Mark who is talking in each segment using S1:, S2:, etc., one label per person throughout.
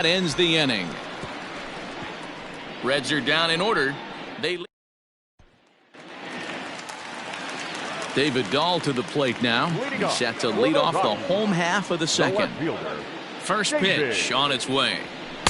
S1: That ends the inning. Reds are down in order. David Dahl to the plate now. He's set to lead off the home half of the second. First pitch on its way.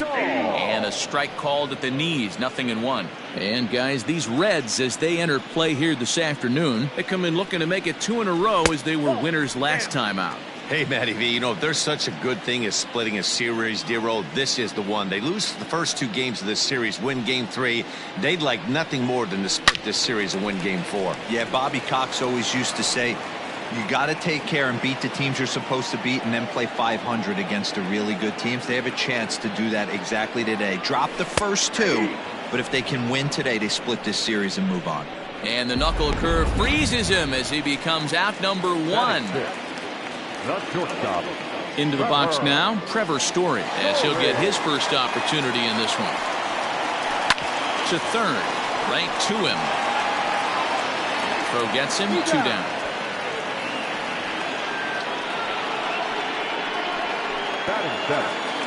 S1: And a strike called at the knees, 0-1. And guys, these Reds, as they enter play here this afternoon, they come in looking to make it 2 in a row as they were winners last time out.
S2: Hey, Matty V, you know, if there's such a good thing as splitting a series, Dero, this is the one. They lose the first 2 games of this series, win game 3. They'd like nothing more than to split this series and win game 4.
S3: Yeah, Bobby Cox always used to say, you got to take care and beat the teams you're supposed to beat and then play 500 against the really good teams. They have a chance to do that exactly today. Drop the first 2, but if they can win today, they split this series and move on.
S1: And the knuckle curve freezes him as he becomes out number 1. Into the box now, Trevor Story, as he'll get his first opportunity in this one. To third, right to him. Throw gets him, 2 down.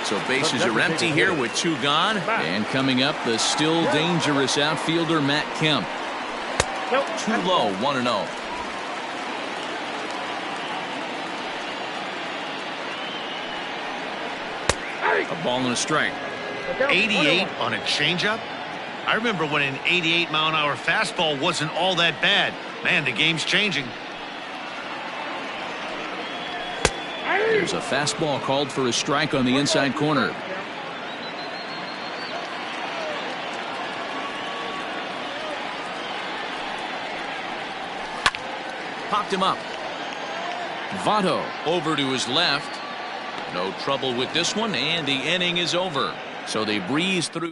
S1: So bases are empty here with 2 gone. And coming up, the still dangerous outfielder Matt Kemp. Too low, 1-0. A ball and a strike.
S2: 88 on a changeup? I remember when an 88-mile-an-hour fastball wasn't all that bad. Man, the game's changing.
S1: There's a fastball called for a strike on the inside corner. Popped him up. Votto over to his left. No trouble with this one, and the inning is over. So they breeze through.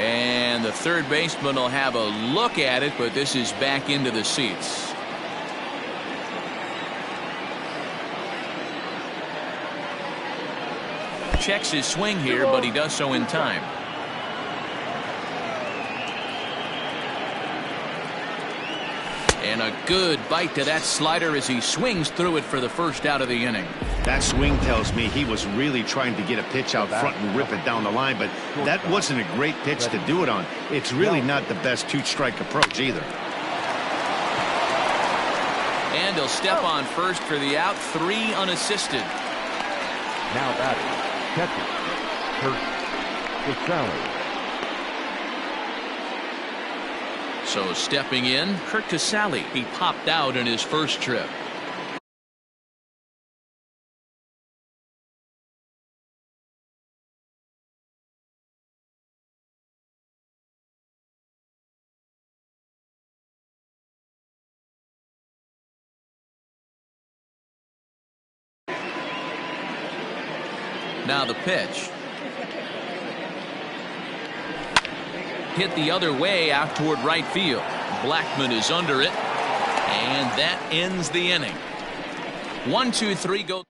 S1: And the third baseman will have a look at it, but this is back into the seats. Checks his swing here, but he does so in time. And a good bite to that slider as he swings through it for the first out of the inning.
S2: That swing tells me he was really trying to get a pitch out front and rip it down the line, but that wasn't a great pitch to do it on. It's really not the best two-strike approach either.
S1: And he'll step on first for the out, 3 unassisted.
S4: Now batting, catcher, Kurt.
S1: So stepping in, Kurt Casale. He popped out in his first trip. Now the pitch. Hit the other way out toward right field. Blackmon is under it, and that ends the inning. 1, 2, 3 go.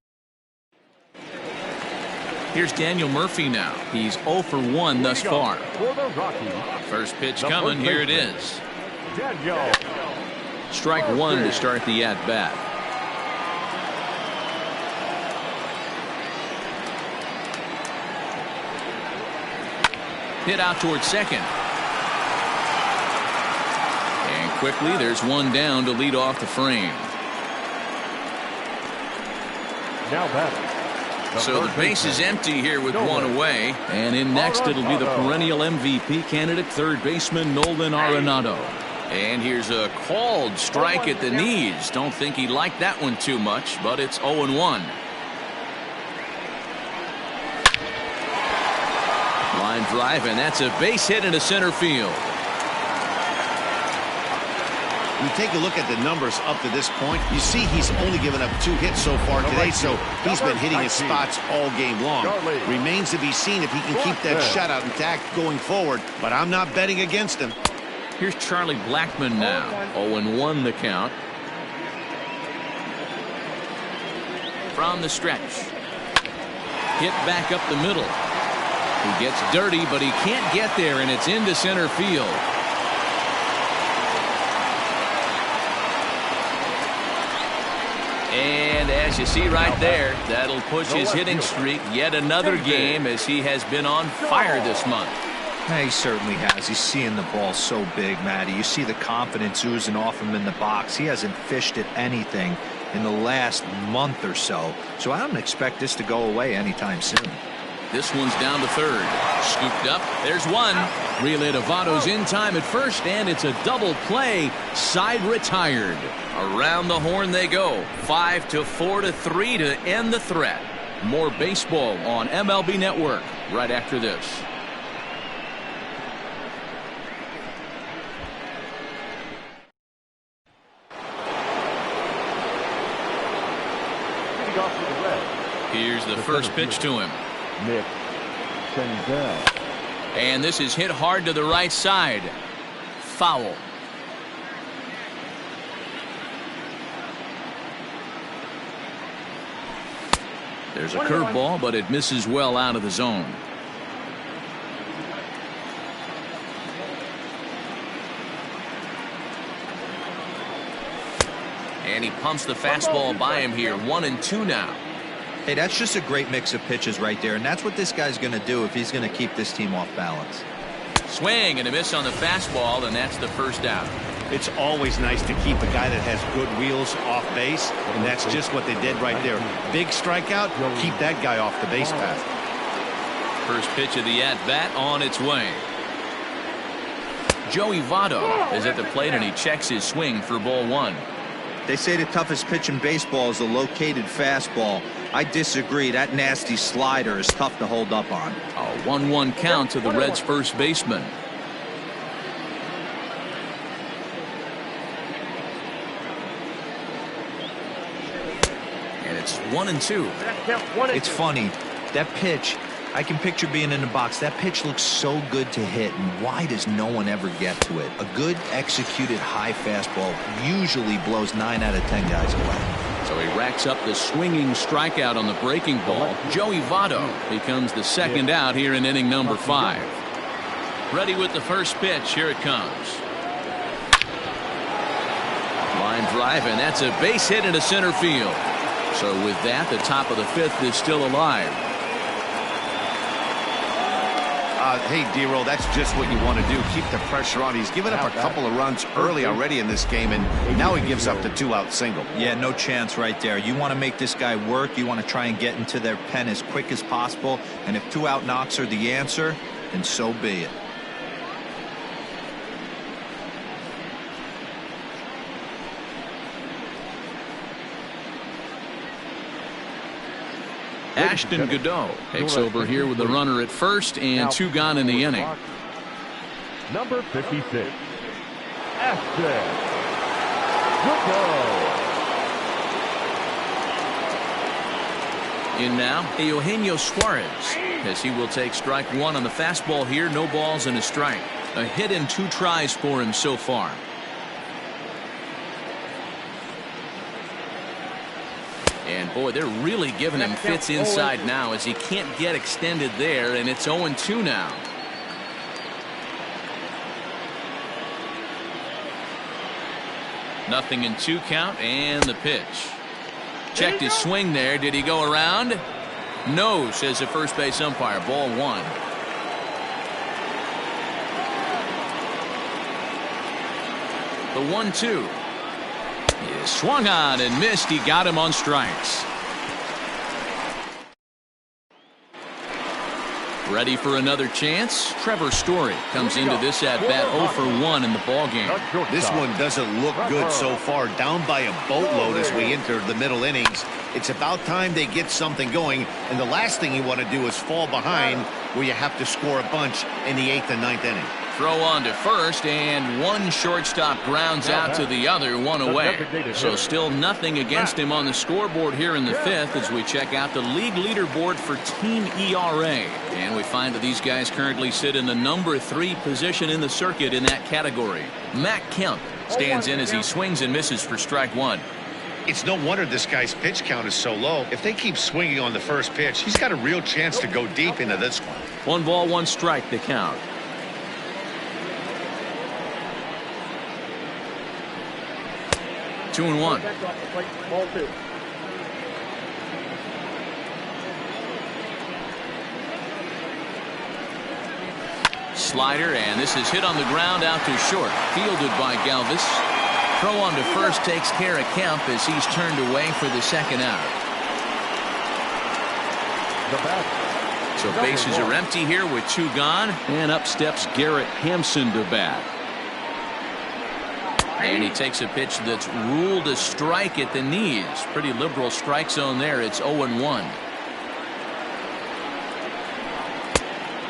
S1: Here's Daniel Murphy now. He's 0 for 1 thus far. First pitch coming. Here it is. Strike 1 to start the at bat. Hit out towards second. And quickly there's one down to lead off the frame.
S4: Now batting.
S1: So the base is empty here with one away. And in next it'll be the perennial MVP candidate, third baseman Nolan Arenado. And here's a called strike at the knees. Don't think he liked that one too much, but it's 0-1. Line drive, and that's a base hit into center field.
S2: You take a look at the numbers up to this point, you see he's only given up 2 hits so far today, so he's been hitting his spots all game long. Remains to be seen if he can keep that shutout intact going forward, but I'm not betting against him.
S1: Here's Charlie Blackmon now. 0-1 the count. From the stretch. Hit back up the middle. He gets dirty, but he can't get there, and it's into center field. And as you see right there, that'll push his hitting streak yet another game as he has been on fire this month.
S3: Yeah, he certainly has. He's seeing the ball so big, Matty. You see the confidence oozing off him in the box. He hasn't fished at anything in the last month or so. So I don't expect this to go away anytime soon.
S1: This one's down to third. Scooped up. There's one. Relay to Votto's in time at first, and it's a double play. Side retired. Around the horn they go. 5-4-3 to end the threat. More baseball on MLB Network right after this. Here's the first pitch to him. And this is hit hard to the right side. Foul. There's a curveball, but it misses well out of the zone. And he pumps the fastball by him here. 1-2 now.
S3: Hey, that's just a great mix of pitches right there, and that's what this guy's going to do if he's going to keep this team off balance.
S1: Swing and a miss on the fastball, and that's the first out.
S2: It's always nice to keep a guy that has good wheels off base, and that's just what they did right there. Big strikeout, keep that guy off the base path.
S1: First pitch of the at-bat on its way. Joey Votto is at the plate, and he checks his swing for ball 1.
S3: They say the toughest pitch in baseball is a located fastball. I disagree. That nasty slider is tough to hold up on.
S1: A 1-1 count to the Reds' first baseman. And it's 1-2.
S3: It's funny. That pitch, I can picture being in the box. That pitch looks so good to hit, and why does no one ever get to it? A good executed high fastball usually blows 9 out of 10 guys away.
S1: So he racks up the swinging strikeout on the breaking ball. Joey Votto becomes the second out here in inning number 5. Ready with the first pitch. Here it comes. Line drive, and that's a base hit into center field. So with that, the top of the 5th is still alive.
S2: Hey, D-Roll, that's just what you want to do. Keep the pressure on. He's given up a couple of runs early already in this game, and now he gives up the 2-out single.
S3: Yeah, no chance right there. You want to make this guy work. You want to try and get into their pen as quick as possible. And if 2-out knocks are the answer, then so be it.
S1: Ashton Godot takes over here with the runner at first and 2 gone in the inning.
S4: Number 56, Ashton Godot.
S1: In now, Eugenio Suarez, as he will take strike 1 on the fastball here. No balls and a strike. A hit in 2 tries for him so far. And boy, they're really giving him fits inside now as he can't get extended there, and it's 0-2 now. Nothing in 2 count, and the pitch. Checked his swing there. Did he go around? No, says the first base umpire. Ball 1. The 1-2. He swung on and missed. He got him on strikes. Ready for another chance. Trevor Story comes into this at bat 0 for 1 in the ball game.
S2: This one doesn't look good so far. Down by a boatload as we enter the middle innings. It's about time they get something going, and the last thing you want to do is fall behind where you have to score a bunch in the 8th and 9th inning.
S1: Throw on to first, and one shortstop grounds out to the other, 1 away. So still nothing against him on the scoreboard here in the 5th as we check out the league leaderboard for team ERA. And we find that these guys currently sit in the number 3 position in the circuit in that category. Matt Kemp stands in as he swings and misses for strike 1.
S2: It's no wonder this guy's pitch count is so low. If they keep swinging on the first pitch, he's got a real chance to go deep into this one.
S1: 1 ball, 1 strike, the count. Two and 1. Slider, and this is hit on the ground out to short. Fielded by Galvis. Throw on to first takes care of Kemp as he's turned away for the second out. So bases are empty here with 2 gone, and up steps Garrett Hampson to bat. And he takes a pitch that's ruled a strike at the knees. Pretty liberal strike zone there. It's 0-1.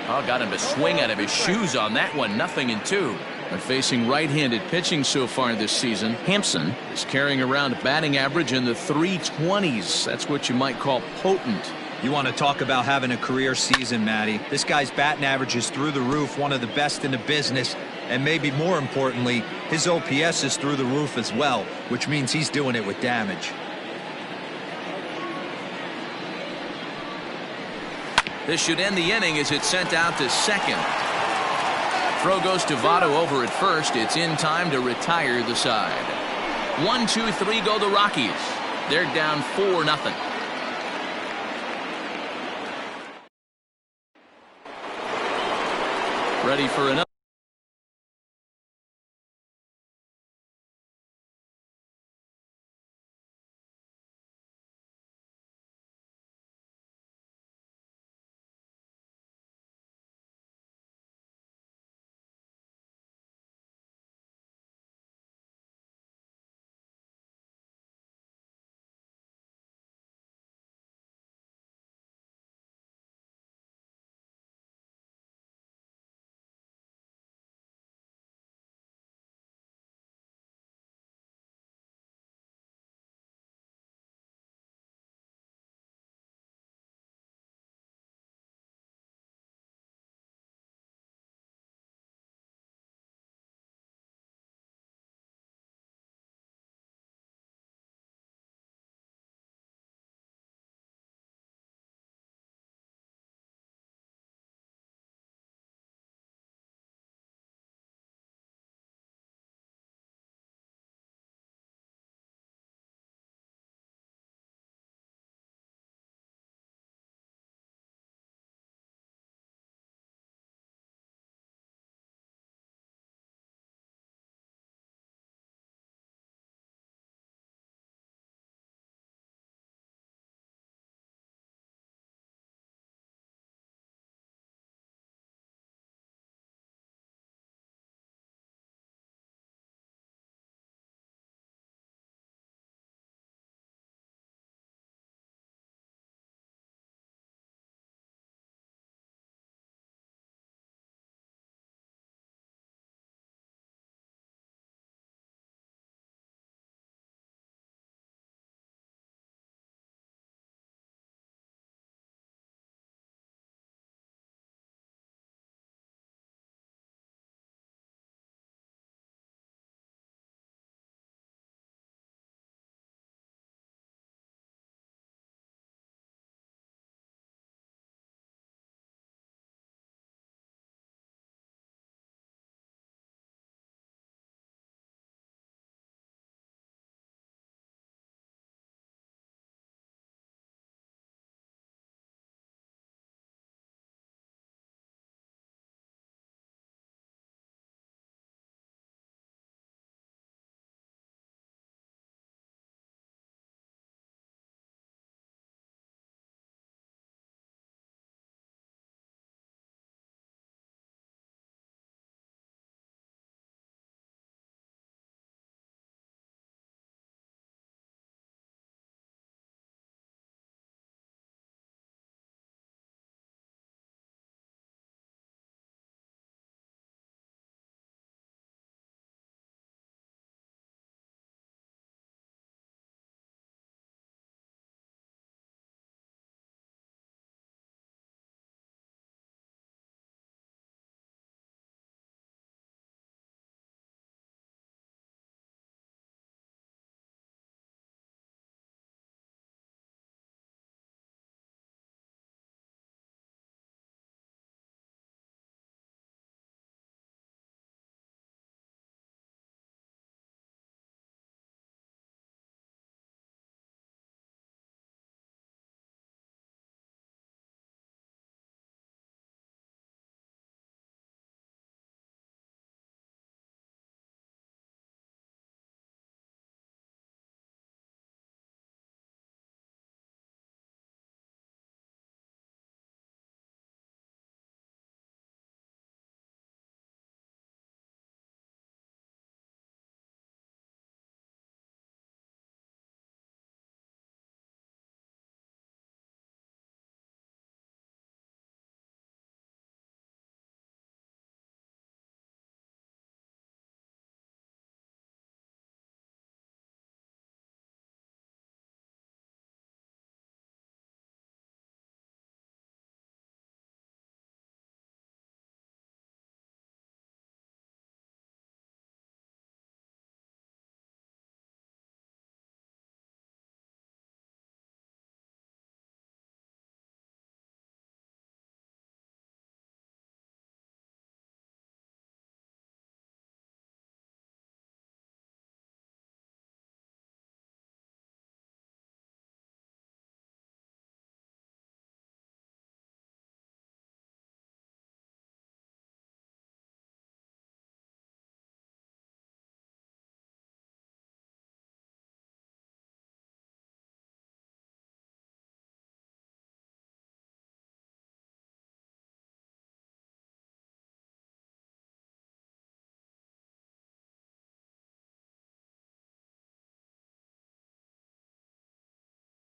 S1: Oh, got him to swing out of his shoes on that one. 0-2. But facing right-handed pitching so far this season, Hampson is carrying around a batting average in the 320s. That's what you might call potent.
S3: You want to talk about having a career season, Matty. This guy's batting average is through the roof, one of the best in the business. And maybe more importantly, his OPS is through the roof as well, which means he's doing it with damage.
S1: This should end the inning as it's sent out to second. Throw goes to Votto over at first. It's in time to retire the side. 1, 2, 3 go the Rockies. They're down 4-0. Ready for another.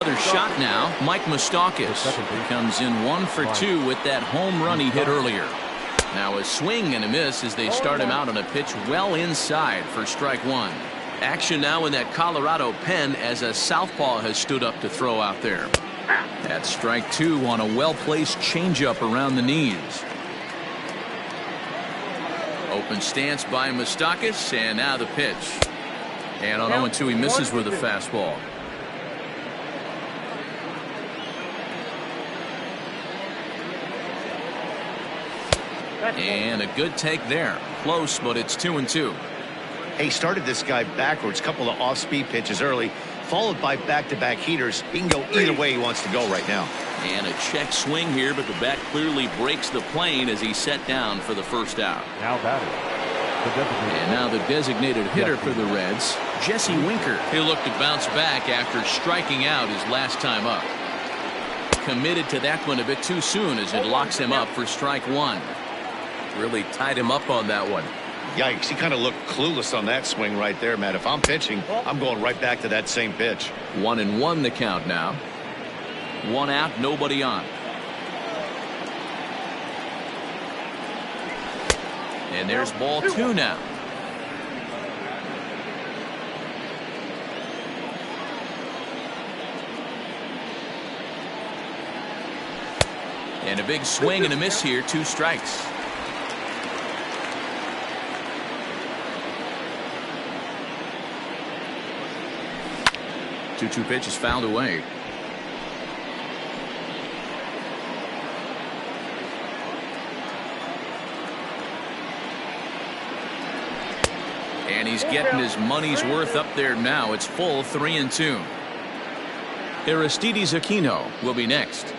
S1: Their shot now, Mike Moustakas. He comes in 1 for 2 with that home run he hit earlier. Now a swing and a miss as they start him out on a pitch well inside for strike 1. Action now in that Colorado pen as a southpaw has stood up to throw out there. That's strike 2 on a well-placed changeup around the knees. Open stance by Moustakas, and now the pitch. And on 0-2 he misses with a fastball. And a good take there. Close, but it's 2-2.
S2: He started this guy backwards, couple of off-speed pitches early, followed by back-to-back heaters. He can go either way he wants to go right now.
S1: And a check swing here, but the bat clearly breaks the plane as he's set down for the first out.
S4: Now batting.
S1: And now the designated hitter for the Reds, Jesse Winker. He'll look to bounce back after striking out his last time up. Committed to that one a bit too soon as it locks him up for strike 1. Really tied him up on that one.
S2: Yikes, he kind of looked clueless on that swing right there, Matt. If I'm pitching, I'm going right back to that same pitch.
S1: 1-1 the count now. 1 out, nobody on. And there's ball 2 now. And a big swing and a miss here, 2 strikes. Two pitch is fouled away. And he's getting his money's worth up there now. It's full 3-2. Aristides Aquino will be next.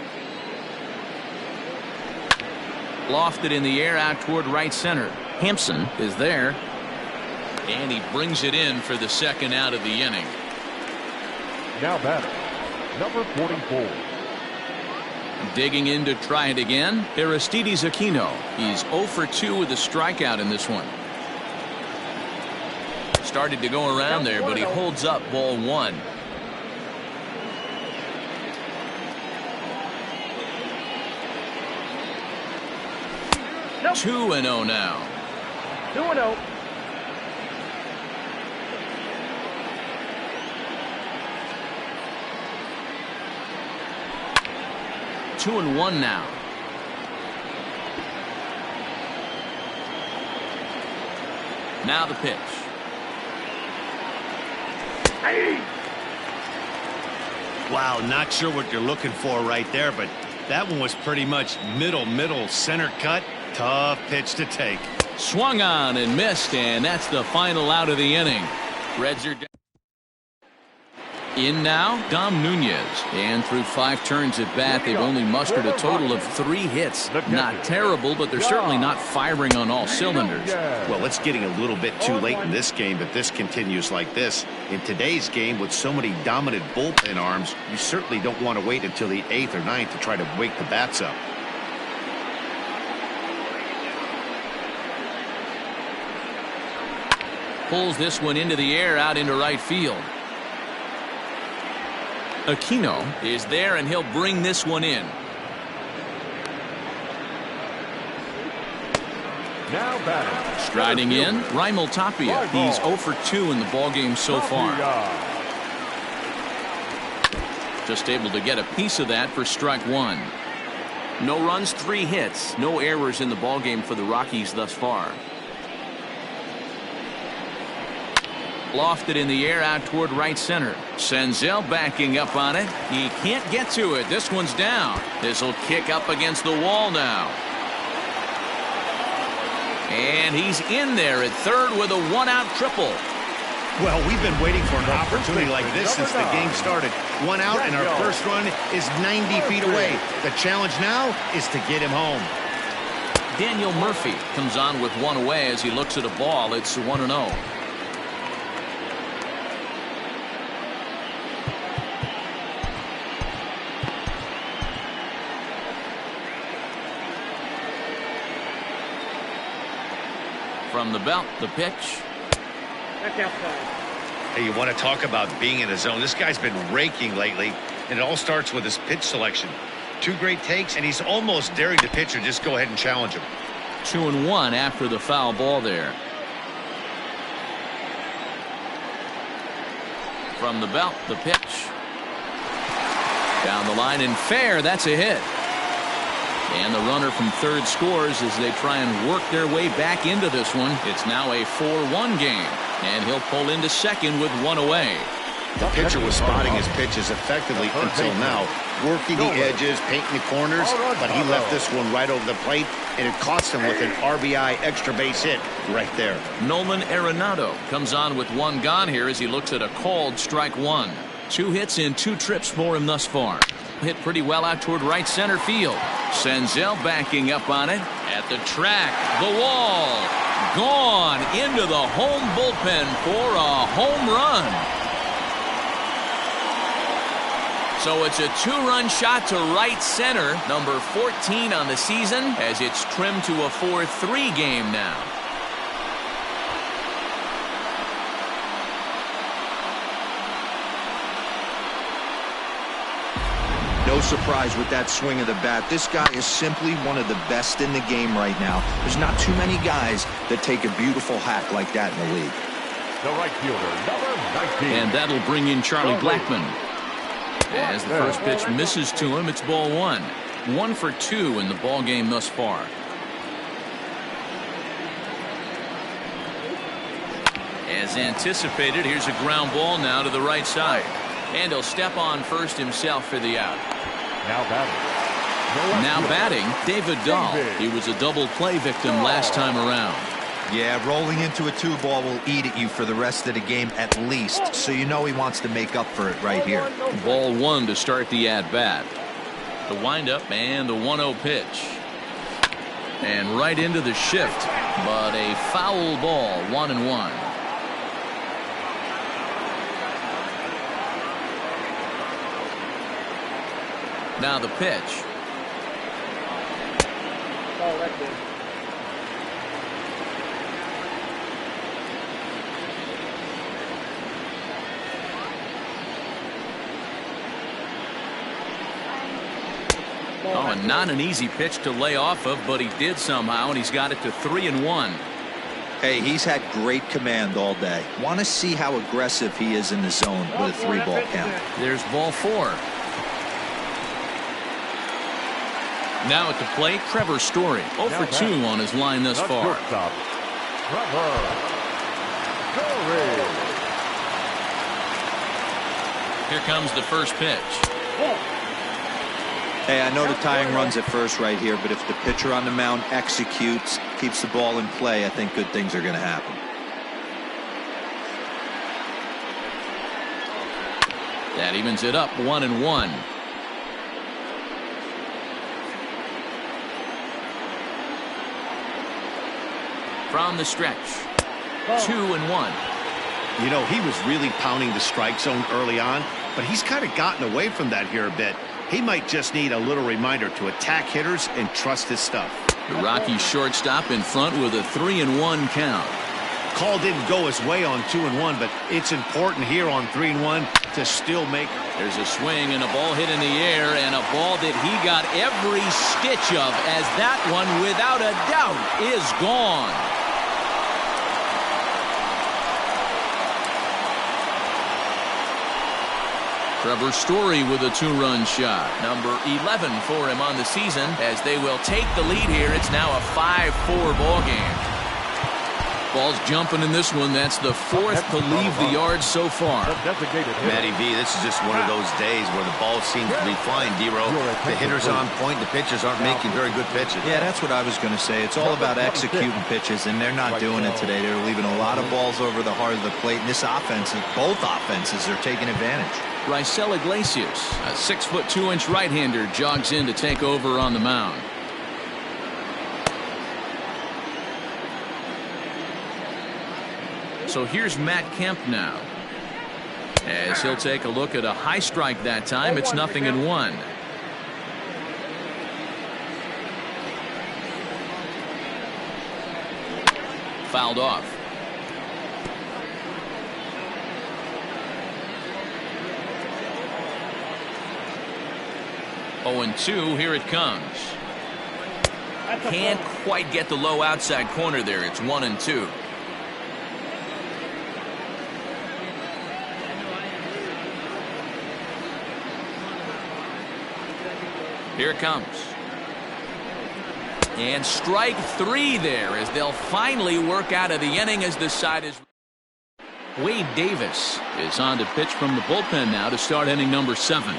S1: Lofted in the air out toward right center. Hampson is there. And he brings it in for the second out of the inning.
S4: Now batting, number 44.
S1: Digging in to try it again, Aristides Aquino. He's 0 for 2 with a strikeout in this one. Started to go around there, but he holds up ball 1. Nope. 2-0 now.
S4: 2-0.
S1: Two and 1 now. Now the pitch.
S2: Wow, not sure what you're looking for right there, but that one was pretty much middle center cut. Tough pitch to take.
S1: Swung on and missed, and that's the final out of the inning. Reds are down. In now, Dom Nunez. And through 5 turns at bat, they've only mustered a total of 3 hits. Not terrible, but they're certainly not firing on all cylinders.
S2: Well, it's getting a little bit too late in this game if this continues like this. In today's game, with so many dominant bullpen arms, you certainly don't want to wait until the 8th or 9th to try to wake the bats up.
S1: Pulls this one into the air out into right field. Aquino is there, and he'll bring this one in.
S4: Now batting.
S1: Striding in, Raimel Tapia. He's 0 for 2 in the ballgame so far. Just able to get a piece of that for strike 1. No runs, 3 hits. No errors in the ballgame for the Rockies thus far. Lofted in the air out toward right center. Senzel backing up on it. He can't get to it. This one's down. This will kick up against the wall now. And he's in there at third with a 1-out triple.
S2: Well, we've been waiting for an opportunity like this since the game started. 1 out, and our first run is 90 feet away. The challenge now is to get him home.
S1: Daniel Murphy comes on with 1 away as he looks at a ball. It's 1-0. From the belt, the pitch.
S2: Hey, you want to talk about being in a zone? This guy's been raking lately, and it all starts with his pitch selection. 2 great takes, and he's almost daring the pitcher just go ahead and challenge him.
S1: 2-1 after the foul ball there. From the belt, the pitch. Down the line and fair. That's a hit. And the runner from third scores as they try and work their way back into this one. It's now a 4-1 game. And he'll pull into second with 1 away.
S2: The pitcher was spotting his pitches effectively until now, working the edges, painting the corners, but he left this one right over the plate, and it cost him with an RBI extra base hit right there.
S1: Nolan Arenado comes on with 1 gone here as he looks at a called strike 1. 2 hits in 2 trips for him thus far. Hit pretty well out toward right center field. Senzel backing up on it at the track. The wall. Gone into the home bullpen for a home run. So it's a 2-run shot to right center, number 14 on the season, as it's trimmed to a 4-3 game now.
S3: No surprise with that swing of the bat. This guy is simply one of the best in the game right now. There's not too many guys that take a beautiful hack like that in the league.
S4: The right fielder, number 19.
S1: And that'll bring in Charlie Blackmon. As the first pitch misses to him, it's ball 1. 1 for 2 in the ball game thus far. As anticipated, here's a ground ball now to the right side. And he'll step on first himself for the out. Now batting, David Dahl. He was a double play victim last time around.
S3: Yeah, rolling into a 2-ball will eat at you for the rest of the game at least, so you know he wants to make up for it right here.
S1: Ball 1 to start the at-bat. The windup and the 1-0 pitch. And right into the shift, but a foul ball, 1-1. Now the pitch. Oh, and not an easy pitch to lay off of, but he did somehow, and he's got it to 3-1.
S3: Hey, he's had great command all day. Want to see how aggressive he is in the zone with a 3-ball count.
S1: There's ball 4. Now at the plate, Trevor Story. 0 for 2 on his line thus far. Here comes the first pitch.
S3: Hey, I know the tying runs at first right here, but if the pitcher on the mound executes, keeps the ball in play, I think good things are going to happen.
S1: That evens it up, 1-1. From the stretch, 2-1.
S2: You know, he was really pounding the strike zone early on, but he's kind of gotten away from that here a bit. He might just need a little reminder to attack hitters and trust his stuff.
S1: The Rockies shortstop in front with a 3-1 count.
S2: Call didn't go his way on 2-1, but it's important here on 3-1 to still make.
S1: There's a swing and a ball hit in the air, and a ball that he got every stitch of, as that one, without a doubt, is gone. Trevor Story with a 2-run shot. Number 11 for him on the season as they will take the lead here. It's now a 5-4 ball game. Ball's jumping in this one. That's the 4th to leave the yard so far.
S2: Matty V, this is just one of those days where the ball seems to be flying, D-Row. The hitter's on point. The pitchers aren't making very good pitches.
S3: Yeah, that's what I was going to say. It's all about executing pitches, and they're not doing it today. They're leaving a lot of balls over the heart of the plate, and this offense, both offenses are taking advantage.
S1: Raisel Iglesias, a 6'2" right-hander, jogs in to take over on the mound. So here's Matt Kemp now. As he'll take a look at a high strike that time. It's 0-1. Fouled off. 0-2. Here it comes. Can't quite get the low outside corner there. It's 1-2. Here it comes. And strike 3 there as they'll finally work out of the inning as the side is. Wade Davis is on to pitch from the bullpen now to start inning number 7.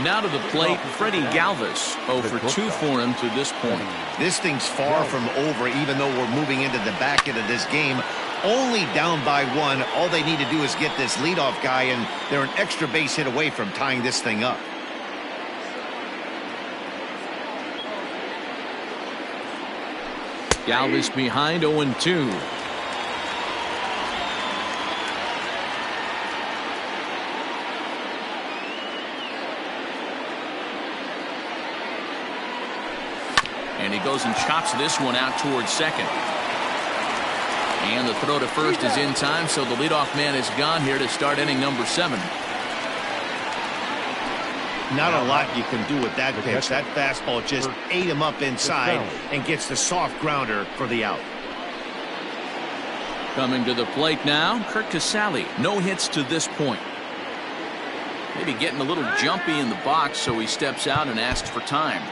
S1: Now to the plate, Freddie Galvis. 0 for 2 for him to this point.
S2: This thing's far from over, even though we're moving into the back end of this game. Only down by 1. All they need to do is get this leadoff guy, and they're an extra base hit away from tying this thing up.
S1: Galvis behind 0-2. And he goes and chops this one out towards second. And the throw to first is in time, so the leadoff man is gone here to start inning number 7.
S2: Not a lot you can do with that pitch. That fastball just ate him up inside and gets the soft grounder for the out.
S1: Coming to the plate now, Kurt Casale. No hits to this point. Maybe getting a little jumpy in the box, so he steps out and asks for time.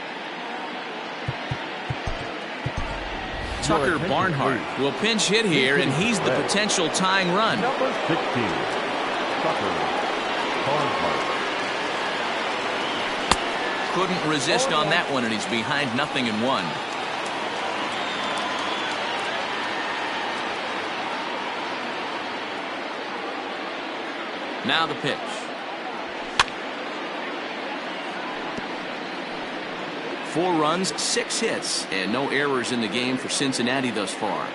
S1: Tucker Barnhart will pinch hit here, and he's the potential tying run.
S4: Number 16, Tucker Barnhart.
S1: Couldn't resist on that one, and he's behind 0-1. Now the pitch. Four runs, 6 hits, and no errors in the game for Cincinnati thus far.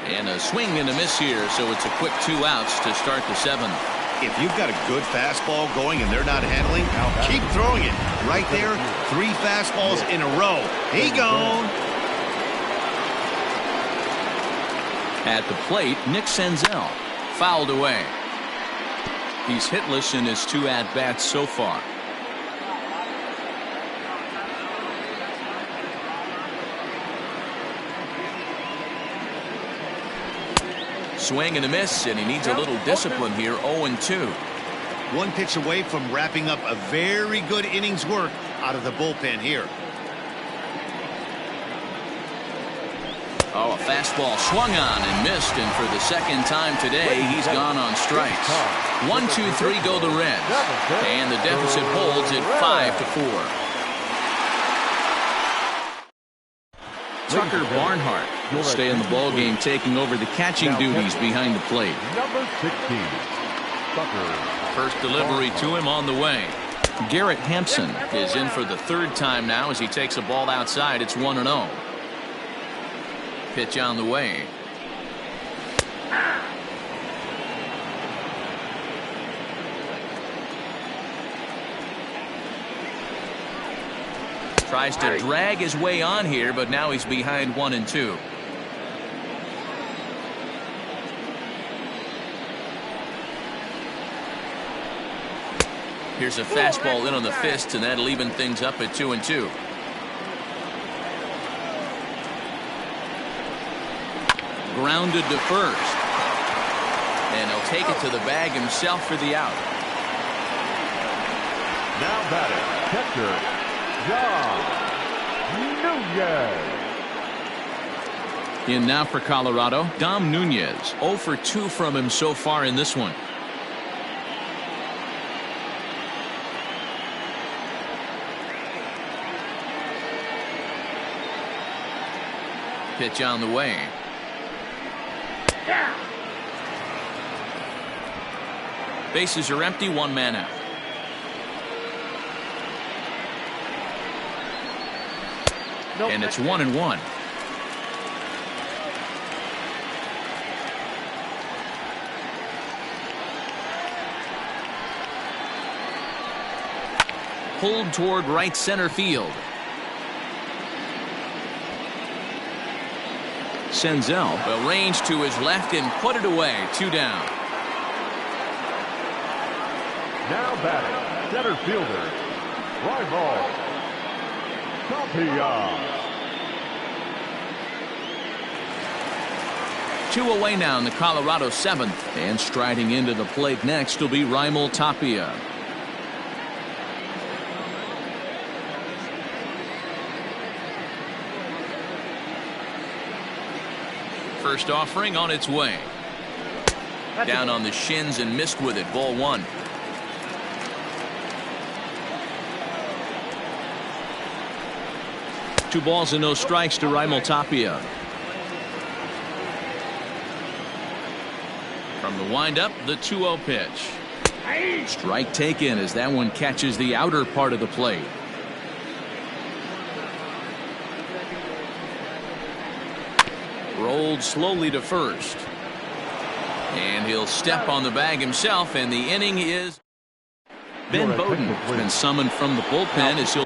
S1: And a swing and a miss here, so it's a quick 2 outs to start the 7th.
S2: If you've got a good fastball going and they're not handling, keep throwing it. Right there, 3 fastballs in a row. He gone.
S1: At the plate, Nick Senzel. Fouled away. He's hitless in his 2 at-bats so far. Swing and a miss, and he needs a little discipline here. 0-2.
S2: 1 pitch away from wrapping up a very good innings work out of the bullpen here.
S1: Oh, a fastball swung on and missed, and for the 2nd time today, he's gone on strikes. 1, 2, 3 go the Reds, and the deficit holds at 5-4. Tucker Barnhart will stay in the ballgame, taking over the catching duties behind the plate.
S4: Number 16, Tucker.
S1: First delivery to him on the way. Garrett Hampson is in for the 3rd time now as he takes a ball outside. It's 1-0. Pitch on the way. Tries to drag his way on here, but now he's behind 1-2. Here's a fastball in on the fist, and that'll even things up at 2-2. Grounded to first. And he'll take it to the bag himself for the out.
S4: Now batting, catcher, Dom Nunez.
S1: In now for Colorado, Dom Nunez. 0 for 2 from him so far in this one. Pitch on the way. Bases are empty, 1 man out. And it's 1-1. Pulled toward right center field. Senzel will range to his left and put it away. 2 down.
S4: Now batting, center fielder, Rival Tapia.
S1: 2 away now in the Colorado 7th. And striding into the plate next will be Raimel Tapia. First offering on its way. Down on the shins and missed with it. Ball 1. Two balls and no strikes to Raimel Tapia. From the windup, the 2-0 pitch. Strike taken as that one catches the outer part of the plate. Rolled slowly to first. And he'll step on the bag himself, and the inning is. Ben Bowden has been summoned from the bullpen as he'll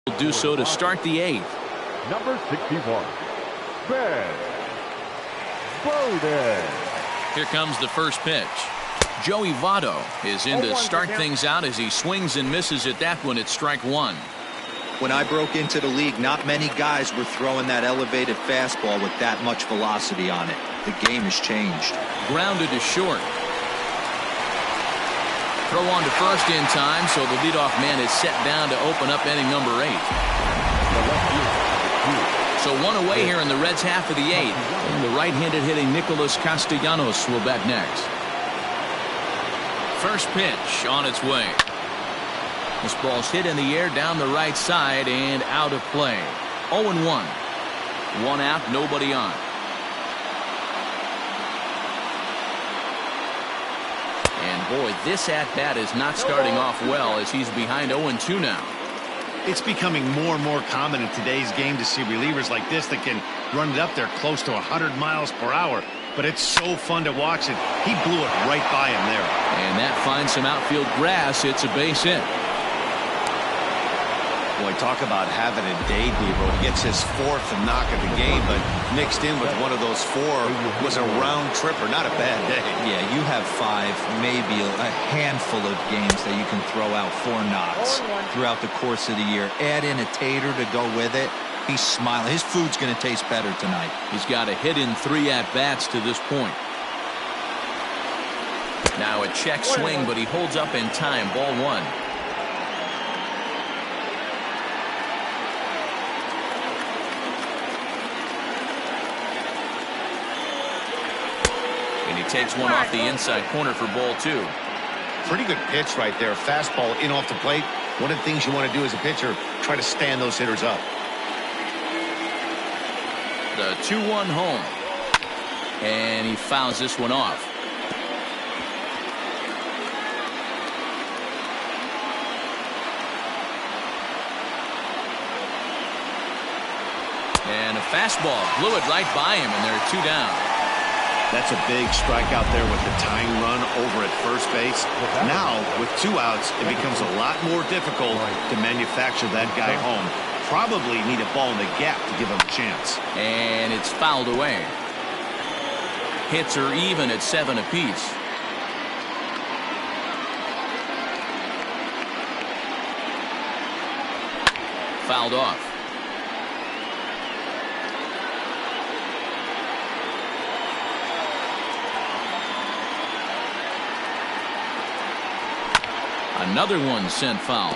S1: Will do so to start the 8th.
S4: Number 61, Ben Bowden.
S1: Here comes the first pitch. Joey Votto is in to start things out as he swings and misses at that one at strike 1.
S3: When I broke into the league, not many guys were throwing that elevated fastball with that much velocity on it. The game has changed.
S1: Grounded to short. Throw on to first in time, so the leadoff man is set down to open up inning number 8. So one away here in the Reds' half of the 8th. And the right-handed hitting Nicholas Castellanos will bat next. First pitch on its way. This ball's hit in the air down the right side and out of play. 0-1. 1 out, nobody on. And boy, this at-bat is not starting off well as he's behind 0-2 now.
S2: It's becoming more and more common in today's game to see relievers like this that can run it up there close to 100 miles per hour. But it's so fun to watch it. He blew it right by him there.
S1: And that finds some outfield grass. It's a base hit.
S2: Boy, talk about having a day, Devo. He gets his 4th knock of the game, but mixed in with one of those 4 was a round tripper. Not a bad day.
S3: Yeah, you have 5, maybe a handful of games that you can throw out 4 knocks throughout the course of the year. Add in a tater to go with it. He's smiling. His food's going to taste better tonight.
S1: He's got a hit in 3 at-bats to this point. Now a check swing, but he holds up in time. Ball 1. Takes one off the inside corner for ball 2.
S2: Pretty good pitch right there. Fastball in off the plate. One of the things you want to do as a pitcher, try to stand those hitters up.
S1: The 2-1 home. And he fouls this one off. And a fastball blew it right by him, and there are 2 down.
S2: That's a big strikeout there with the tying run over at first base. Now, with 2 outs, it becomes a lot more difficult to manufacture that guy home. Probably need a ball in the gap to give him a chance.
S1: And it's fouled away. Hits are even at 7 apiece. Fouled off. Another one sent foul.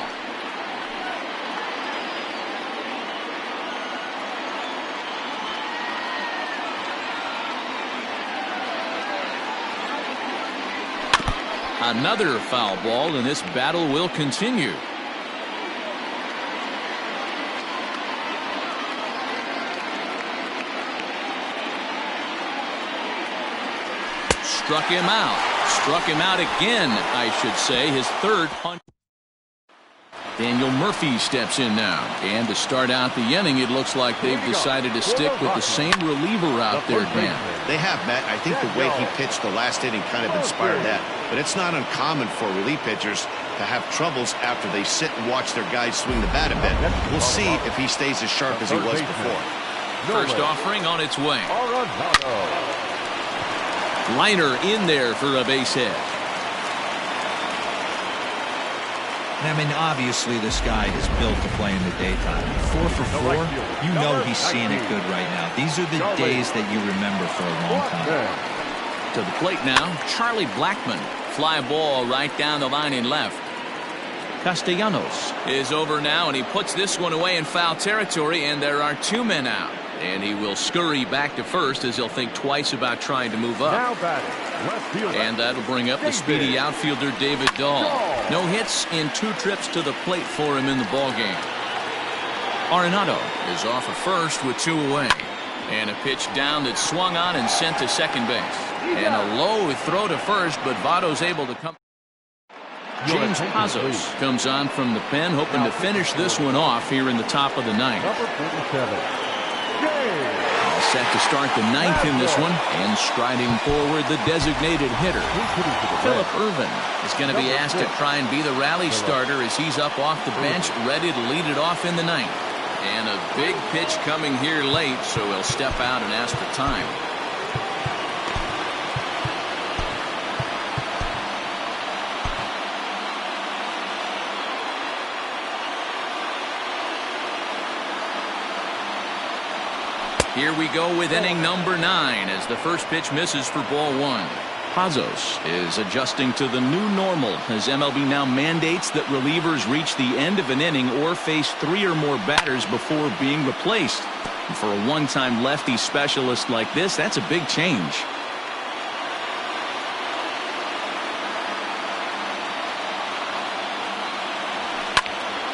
S1: Another foul ball, and this battle will continue. Struck him out. Struck him out again, I should say. His 3rd punch. Daniel Murphy steps in now. And to start out the inning, it looks like they've decided to stick with the same reliever out there, Dan.
S2: They have, Matt. I think the way he pitched the last inning kind of inspired that. But it's not uncommon for relief pitchers to have troubles after they sit and watch their guys swing the bat a bit. We'll see if he stays as sharp as he was before.
S1: First offering on its way. Liner in there for a base hit.
S3: I mean, obviously this guy is built to play in the daytime. 4 for 4, you know he's seeing it good right now. These are the days that you remember for a long time.
S1: To the plate now, Charlie Blackmon. Fly ball right down the line in left. Castellanos is over now, and he puts this one away in foul territory, and there are 2 men out. And he will scurry back to first as he'll think twice about trying to move up. And that'll bring up the speedy outfielder David Dahl. No hits in 2 trips to the plate for him in the ballgame. Arenado is off of first with 2 away. And a pitch down that swung on and sent to second base. And a low throw to first, but Votto's able to come. James Pazos comes on from the pen, hoping to finish this one off here in the top of the 9th. Set to start the ninth in this one, and striding forward, the designated hitter, Phillip Ervin, is going to be asked to try and be the rally starter as he's up off the bench, ready to lead it off in the ninth. And a big pitch coming here late, so he'll step out and ask for time. Here we go with inning number 9 as the first pitch misses for ball 1. Pazos is adjusting to the new normal as MLB now mandates that relievers reach the end of an inning or face 3 or more batters before being replaced. And for a one-time lefty specialist like this, that's a big change.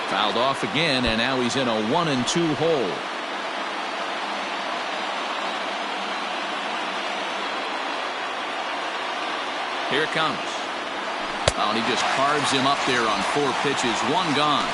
S1: Fouled off again, and now he's in a 1-2 hole. Here it comes. Oh, and he just carves him up there on 4 pitches. 1 gone.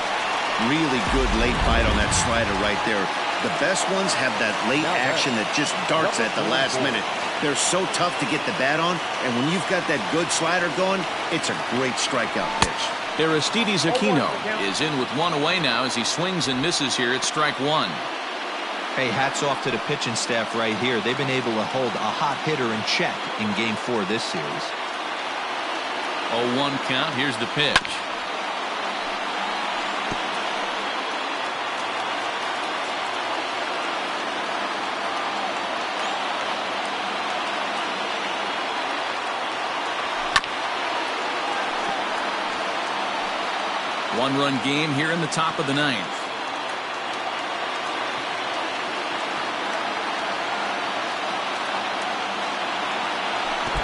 S2: Really good late bite on that slider right there. The best ones have that late action that just darts at the last minute. They're so tough to get the bat on, and when you've got that good slider going, it's a great strikeout pitch.
S1: Aristides Aquino is in with 1 away now as he swings and misses here at strike 1.
S3: Hey, hats off to the pitching staff right here. They've been able to hold a hot hitter in check in Game 4 of this series.
S1: 0-1 count. Here's the pitch. One-run game here in the top of the 9th.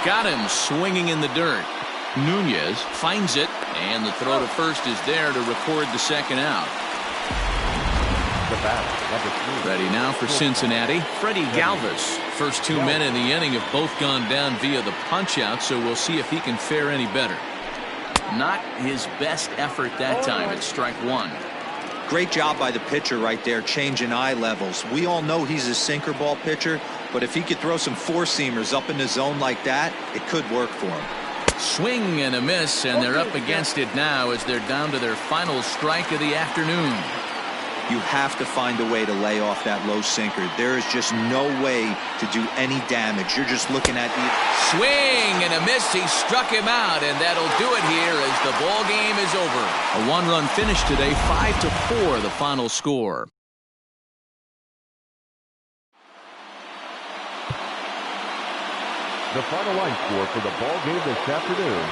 S1: Got him swinging in the dirt. Nunez finds it, and the throw to first is there to record the second out. Ready now for Cincinnati, Freddie Galvis. First 2 men in the inning have both gone down via the punch-out, so we'll see if he can fare any better. Not his best effort that time at strike 1.
S3: Great job by the pitcher right there, changing eye levels. We all know he's a sinker ball pitcher, but if he could throw some four-seamers up in the zone like that, it could work for him.
S1: Swing and a miss, and they're up against it now as they're down to their final strike of the afternoon.
S3: You have to find a way to lay off that low sinker. There is just no way to do any damage. You're just looking at the
S1: swing and a miss. He struck him out, and that'll do it here as the ball game is over. A 1-run finish today, 5-4 the final score.
S4: The final line score for the ball game this afternoon: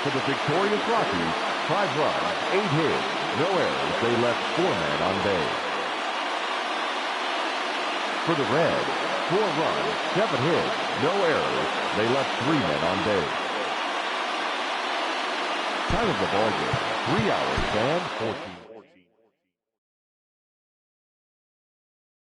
S4: for the victorious Rockies, 5 runs, 8 hits, no errors. They left 4 men on base. For the Reds, 4 runs, 7 hits, no errors. They left 3 men on base. Time of the ball game: 3 hours and 14 minutes.